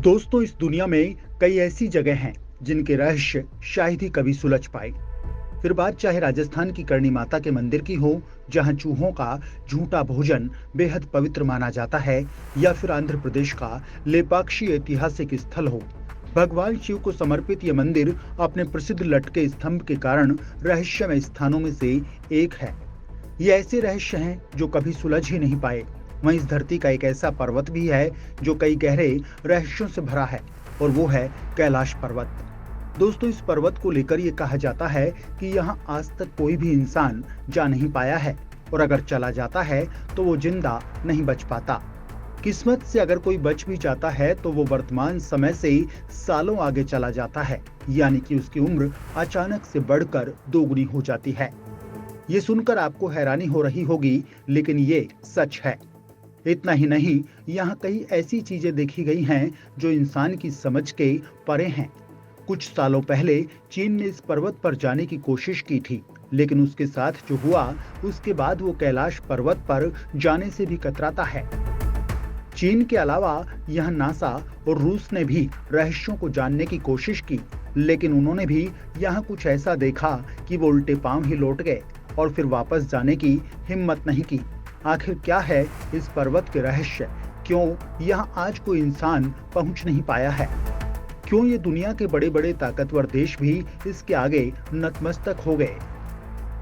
दोस्तों, इस दुनिया में कई ऐसी जगह हैं जिनके रहस्य शायद ही कभी सुलझ पाए। फिर बात चाहे राजस्थान की करणी माता के मंदिर की हो, जहां चूहों का झूठा भोजन बेहद पवित्र माना जाता है, या फिर आंध्र प्रदेश का लेपाक्षी ऐतिहासिक स्थल हो। भगवान शिव को समर्पित यह मंदिर अपने प्रसिद्ध लटके स्तंभ के कारण रहस्यमय स्थानों में से एक है। ये ऐसे रहस्य हैं जो कभी सुलझ ही नहीं पाए। वहीं इस धरती का एक ऐसा पर्वत भी है जो कई गहरे रहस्यों से भरा है, और वो है कैलाश पर्वत। दोस्तों, इस पर्वत को लेकर ये कहा जाता है कि यहाँ आज तक कोई भी इंसान जा नहीं पाया है, और अगर चला जाता है तो वो जिंदा नहीं बच पाता। किस्मत से अगर कोई बच भी जाता है तो वो वर्तमान समय से सालों आगे चला जाता है, यानी कि उसकी उम्र अचानक से बढ़कर दोगुनी हो जाती है। ये सुनकर आपको हैरानी हो रही होगी, लेकिन ये सच है। इतना ही नहीं, यहाँ कई ऐसी चीजें देखी गई हैं जो इंसान की समझ के परे हैं। कुछ सालों पहले चीन ने इस पर्वत पर जाने की कोशिश की थी, लेकिन उसके साथ जो हुआ उसके बाद वो कैलाश पर्वत पर जाने से भी कतराता है। चीन के अलावा यहाँ नासा और रूस ने भी रहस्यों को जानने की कोशिश की, लेकिन उन्होंने भी यहाँ कुछ ऐसा देखा कि वो उल्टे पांव ही लौट गए और फिर वापस जाने की हिम्मत नहीं की। आखिर क्या है इस पर्वत के रहस्य? क्यों यहाँ आज कोई इंसान पहुंच नहीं पाया है? क्यों ये दुनिया के बड़े बड़े ताकतवर देश भी इसके आगे नतमस्तक हो गए?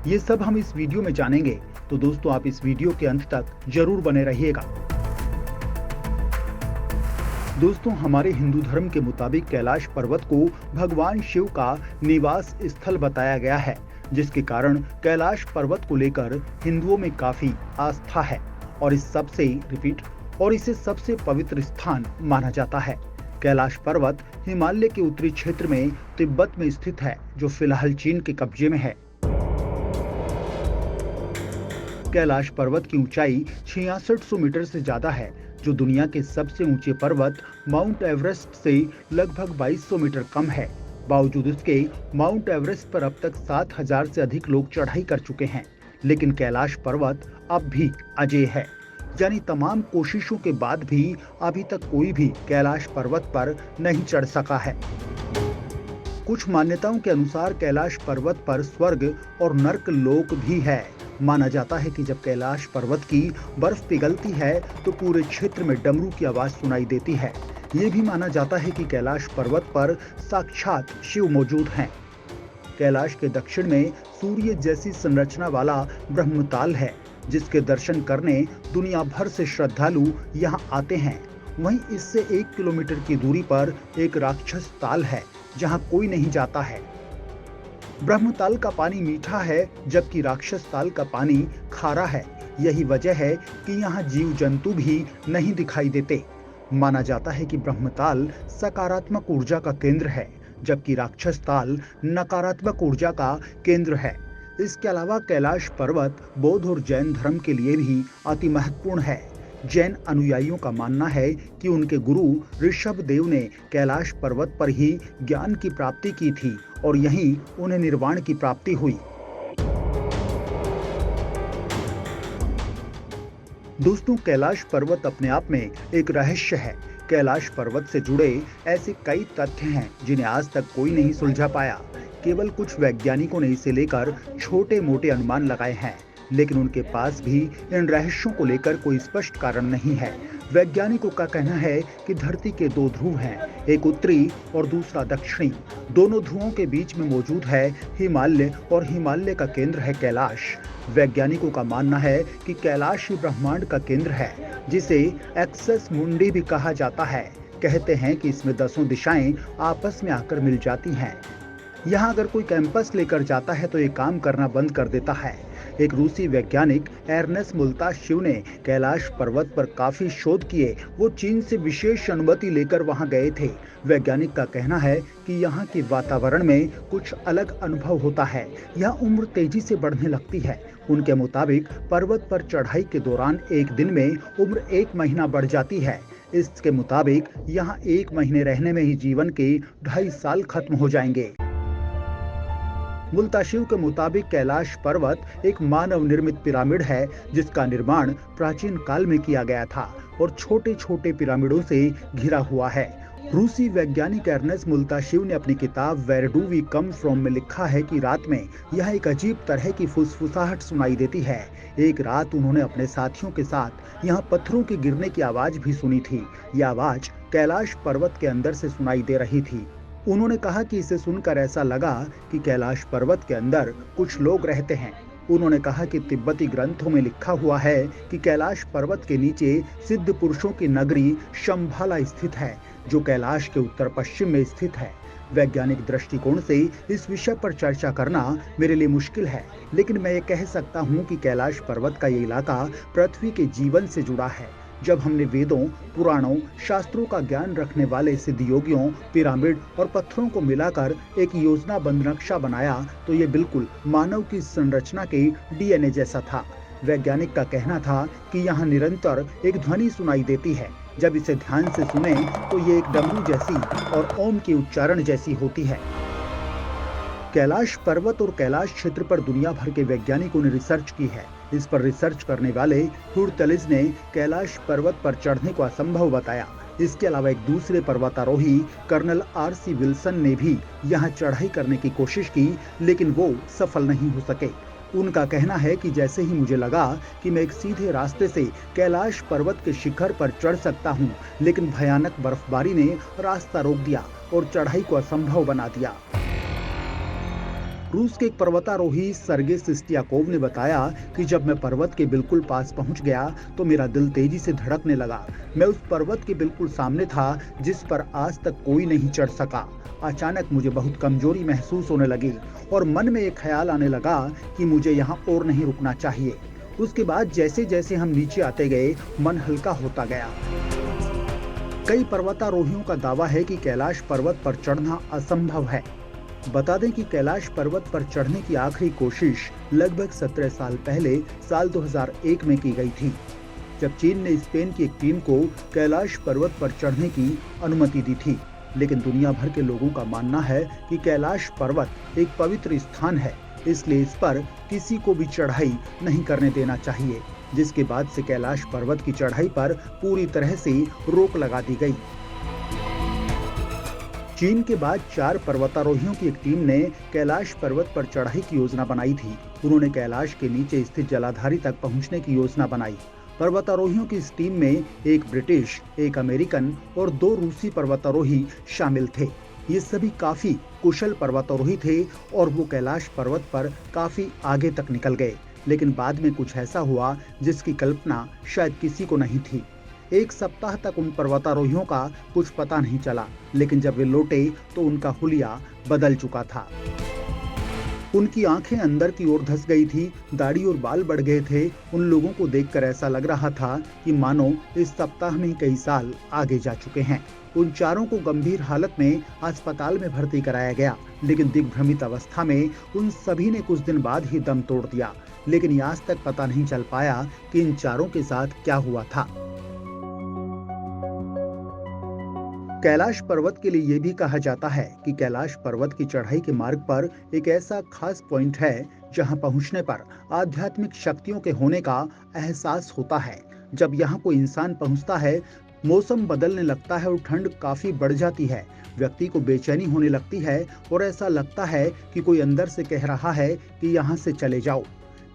ये सब हम इस वीडियो में जानेंगे, तो दोस्तों आप इस वीडियो के अंत तक जरूर बने रहिएगा। दोस्तों, हमारे हिंदू धर्म के मुताबिक कैलाश पर्वत को भगवान शिव का निवास स्थल बताया गया है, जिसके कारण कैलाश पर्वत को लेकर हिंदुओं में काफी आस्था है और इसे सबसे पवित्र स्थान माना जाता है। कैलाश पर्वत हिमालय के उत्तरी क्षेत्र में तिब्बत में स्थित है, जो फिलहाल चीन के कब्जे में है। कैलाश पर्वत की ऊंचाई 6600 मीटर से ज्यादा है, जो दुनिया के सबसे ऊंचे पर्वत माउंट एवरेस्ट से लगभग 2200 मीटर कम है। बावजूद इसके माउंट एवरेस्ट पर अब तक 7000 से अधिक लोग चढ़ाई कर चुके हैं, लेकिन कैलाश पर्वत अब भी अजेय है, यानी तमाम कोशिशों के बाद भी अभी तक कोई भी कैलाश पर्वत पर नहीं चढ़ सका है। कुछ मान्यताओं के अनुसार कैलाश पर्वत पर स्वर्ग और नर्क लोक भी है। माना जाता है कि जब कैलाश पर्वत की बर्फ पिघलती है तो पूरे क्षेत्र में डमरू की आवाज सुनाई देती है। ये भी माना जाता है कि कैलाश पर्वत पर साक्षात शिव मौजूद हैं। कैलाश के दक्षिण में सूर्य जैसी संरचना वाला ब्रह्मताल है, जिसके दर्शन करने दुनिया भर से श्रद्धालु यहाँ आते हैं। वहीं इससे 1 किलोमीटर की दूरी पर एक राक्षस ताल है, जहाँ कोई नहीं जाता है। ब्रह्मताल का पानी मीठा है, जबकि राक्षस ताल का पानी खारा है। यही वजह है कि यहाँ जीव जंतु भी नहीं दिखाई देते। माना जाता है कि ब्रह्मताल सकारात्मक ऊर्जा का केंद्र है, जबकि राक्षस ताल नकारात्मक ऊर्जा का केंद्र है। इसके अलावा कैलाश पर्वत बौद्ध और जैन धर्म के लिए भी अति महत्वपूर्ण है। जैन अनुयायियों का मानना है कि उनके गुरु ऋषभ देव ने कैलाश पर्वत पर ही ज्ञान की प्राप्ति की थी और यहीं उन्हें निर्वाण की प्राप्ति हुई। दोस्तों, कैलाश पर्वत अपने आप में एक रहस्य है। कैलाश पर्वत से जुड़े ऐसे कई तथ्य हैं जिन्हें आज तक कोई नहीं सुलझा पाया। केवल कुछ वैज्ञानिकों ने इसे लेकर छोटे मोटे अनुमान लगाए हैं, लेकिन उनके पास भी इन रहस्यों को लेकर कोई स्पष्ट कारण नहीं है। वैज्ञानिकों का कहना है कि धरती के 2 ध्रुव हैं, एक उत्तरी और दूसरा दक्षिणी। दोनों ध्रुवों के बीच में मौजूद है हिमालय, और हिमालय का केंद्र है कैलाश। वैज्ञानिकों का मानना है कि कैलाश ही ब्रह्मांड का केंद्र है, जिसे एक्सेस मुंडी भी कहा जाता है। कहते हैं कि इसमें 10 दिशाएं आपस में आकर मिल जाती हैं। यहाँ अगर कोई कैंपस लेकर जाता है तो ये काम करना बंद कर देता है। एक रूसी वैज्ञानिक एर्नेस्ट मुल्ताशिव ने कैलाश पर्वत पर काफी शोध किए। वो चीन से विशेष अनुमति लेकर वहां गए थे। वैज्ञानिक का कहना है कि यहाँ के वातावरण में कुछ अलग अनुभव होता है। यहाँ उम्र तेजी से बढ़ने लगती है। उनके मुताबिक पर्वत पर चढ़ाई के दौरान एक दिन में उम्र 1 महीना बढ़ जाती है। इसके मुताबिक यहाँ 1 महीने रहने में ही जीवन के 2.5 साल खत्म हो जाएंगे। मुल्ताशिव के मुताबिक कैलाश पर्वत एक मानव निर्मित पिरामिड है, जिसका निर्माण प्राचीन काल में किया गया था और छोटे छोटे पिरामिडों से घिरा हुआ है। रूसी वैज्ञानिक एर्नेस्ट मुल्ताशिव ने अपनी किताब where do we come from में लिखा है कि रात में यह एक अजीब तरह की फुसफुसाहट सुनाई देती है। एक रात उन्होंने अपने साथियों के साथ यहाँ पत्थरों के गिरने की आवाज भी सुनी थी। यह आवाज कैलाश पर्वत के अंदर से सुनाई दे रही थी। उन्होंने कहा कि इसे सुनकर ऐसा लगा कि कैलाश पर्वत के अंदर कुछ लोग रहते हैं। उन्होंने कहा कि तिब्बती ग्रंथों में लिखा हुआ है कि कैलाश पर्वत के नीचे सिद्ध पुरुषों की नगरी शंभाला स्थित है, जो कैलाश के उत्तर पश्चिम में स्थित है। वैज्ञानिक दृष्टिकोण से इस विषय पर चर्चा करना मेरे लिए मुश्किल है, लेकिन मैं ये कह सकता हूँ कि कैलाश पर्वत का ये इलाका पृथ्वी के जीवन से जुड़ा है। जब हमने वेदों, पुराणों, शास्त्रों का ज्ञान रखने वाले सिद्ध योगियों, पिरामिड और पत्थरों को मिलाकर एक योजनाबद्ध नक्शा बनाया, तो ये बिल्कुल मानव की संरचना के डीएनए जैसा था। वैज्ञानिक का कहना था कि यहाँ निरंतर एक ध्वनि सुनाई देती है। जब इसे ध्यान से सुने तो ये एक डमरू जैसी और ओम के उच्चारण जैसी होती है। कैलाश पर्वत और कैलाश क्षेत्र पर दुनिया भर के वैज्ञानिकों ने रिसर्च की है। इस पर रिसर्च करने वाले हुर्तलिज ने कैलाश पर्वत पर चढ़ने को असंभव बताया। इसके अलावा एक दूसरे पर्वतारोही कर्नल आर.सी. विल्सन ने भी यहाँ चढ़ाई करने की कोशिश की, लेकिन वो सफल नहीं हो सके। उनका कहना है कि जैसे ही मुझे लगा कि मैं एक सीधे रास्ते से कैलाश पर्वत के शिखर पर चढ़ सकता हूँ, लेकिन भयानक बर्फबारी ने रास्ता रोक दिया और चढ़ाई को असंभव बना दिया। रूस के एक पर्वतारोही सर्गे सिस्टियाकोव ने बताया कि जब मैं पर्वत के बिल्कुल पास पहुंच गया तो मेरा दिल तेजी से धड़कने लगा। मैं उस पर्वत के बिल्कुल सामने था जिस पर आज तक कोई नहीं चढ़ सका। अचानक मुझे बहुत कमजोरी महसूस होने लगी और मन में एक ख्याल आने लगा कि मुझे यहाँ और नहीं रुकना चाहिए। उसके बाद जैसे जैसे हम नीचे आते गए, मन हल्का होता गया। कई पर्वतारोहियों का दावा है कि कैलाश पर्वत पर चढ़ना असंभव है। बता दें कि कैलाश पर्वत पर चढ़ने की आखिरी कोशिश लगभग 17 साल पहले साल 2001 में की गई थी, जब चीन ने स्पेन की एक टीम को कैलाश पर्वत पर चढ़ने की अनुमति दी थी। लेकिन दुनिया भर के लोगों का मानना है कि कैलाश पर्वत एक पवित्र स्थान है, इसलिए इस पर किसी को भी चढ़ाई नहीं करने देना चाहिए, जिसके बाद से कैलाश पर्वत की चढ़ाई पर पूरी तरह से रोक लगा दी गई। चीन के बाद 4 पर्वतारोहियों की एक टीम ने कैलाश पर्वत पर चढ़ाई की योजना बनाई थी। उन्होंने कैलाश के नीचे स्थित जलाधारी तक पहुंचने की योजना बनाई। पर्वतारोहियों की इस टीम में एक ब्रिटिश, एक अमेरिकन और 2 रूसी पर्वतारोही शामिल थे। ये सभी काफी कुशल पर्वतारोही थे और वो कैलाश पर्वत पर काफी आगे तक निकल गए। लेकिन बाद में कुछ ऐसा हुआ जिसकी कल्पना शायद किसी को नहीं थी। एक सप्ताह तक उन पर्वतारोहियों का कुछ पता नहीं चला, लेकिन जब वे लौटे तो उनका हुलिया बदल चुका था। उनकी आंखें अंदर की ओर धंस गई थी, दाढ़ी और बाल बढ़ गए थे। उन लोगों को देखकर ऐसा लग रहा था कि मानो इस सप्ताह में कई साल आगे जा चुके हैं। उन चारों को गंभीर हालत में अस्पताल में भर्ती कराया गया, लेकिन दिग्भ्रमित अवस्था में उन सभी ने कुछ दिन बाद ही दम तोड़ दिया। लेकिन आज तक पता नहीं चल पाया कि इन चारों के साथ क्या हुआ था। कैलाश पर्वत के लिए ये भी कहा जाता है कि कैलाश पर्वत की चढ़ाई के मार्ग पर एक ऐसा खास पॉइंट है जहां पहुंचने पर आध्यात्मिक शक्तियों के होने का एहसास होता है। जब यहां कोई इंसान पहुंचता है, मौसम बदलने लगता है और ठंड काफी बढ़ जाती है। व्यक्ति को बेचैनी होने लगती है और ऐसा लगता है कि कोई अंदर से कह रहा है कि यहाँ से चले जाओ।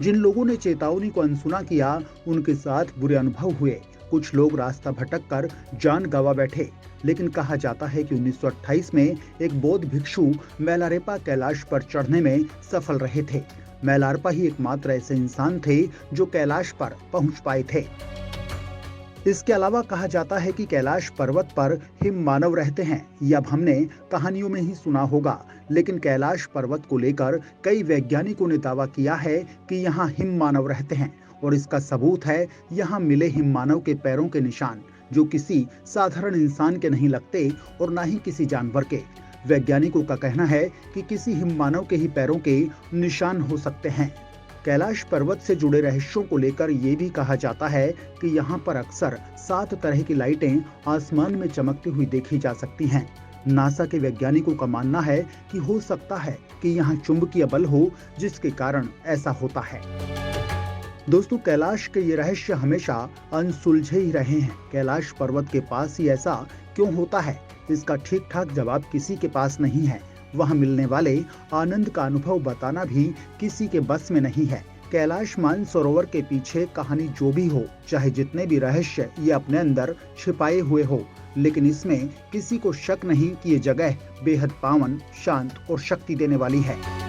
जिन लोगों ने चेतावनी को अनसुना किया, उनके साथ बुरे अनुभव हुए। कुछ लोग रास्ता भटक कर जान गंवा बैठे। लेकिन कहा जाता है कि 1928 में एक बौद्ध भिक्षु मैलारेपा कैलाश पर चढ़ने में सफल रहे थे। मैलारपा ही एकमात्र ऐसे इंसान थे जो कैलाश पर पहुंच पाए थे। इसके अलावा कहा जाता है कि कैलाश पर्वत पर हिम मानव रहते हैं। ये अब हमने कहानियों में ही सुना होगा, लेकिन कैलाश पर्वत को लेकर कई वैज्ञानिकों ने दावा किया है कि यहाँ हिम मानव रहते हैं और इसका सबूत है यहाँ मिले हिम मानव के पैरों के निशान, जो किसी साधारण इंसान के नहीं लगते और ना ही किसी जानवर के। वैज्ञानिकों का कहना है कि किसी हिम मानव के ही पैरों के निशान हो सकते हैं। कैलाश पर्वत से जुड़े रहस्यों को लेकर ये भी कहा जाता है कि यहाँ पर अक्सर 7 तरह की लाइटें आसमान में चमकती हुई देखी जा सकती हैं। नासा के वैज्ञानिकों का मानना है कि हो सकता है कि यहाँ चुंबकीय बल हो, जिसके कारण ऐसा होता है। दोस्तों, कैलाश के ये रहस्य हमेशा अनसुलझे ही रहे हैं। कैलाश पर्वत के पास ही ऐसा क्यों होता है? इसका ठीक ठाक जवाब किसी के पास नहीं है। वहां मिलने वाले आनंद का अनुभव बताना भी किसी के बस में नहीं है। कैलाश मानसरोवर के पीछे कहानी जो भी हो, चाहे जितने भी रहस्य ये अपने अंदर छिपाए हुए हो, लेकिन इसमें किसी को शक नहीं कि ये जगह बेहद पावन, शांत और शक्ति देने वाली है।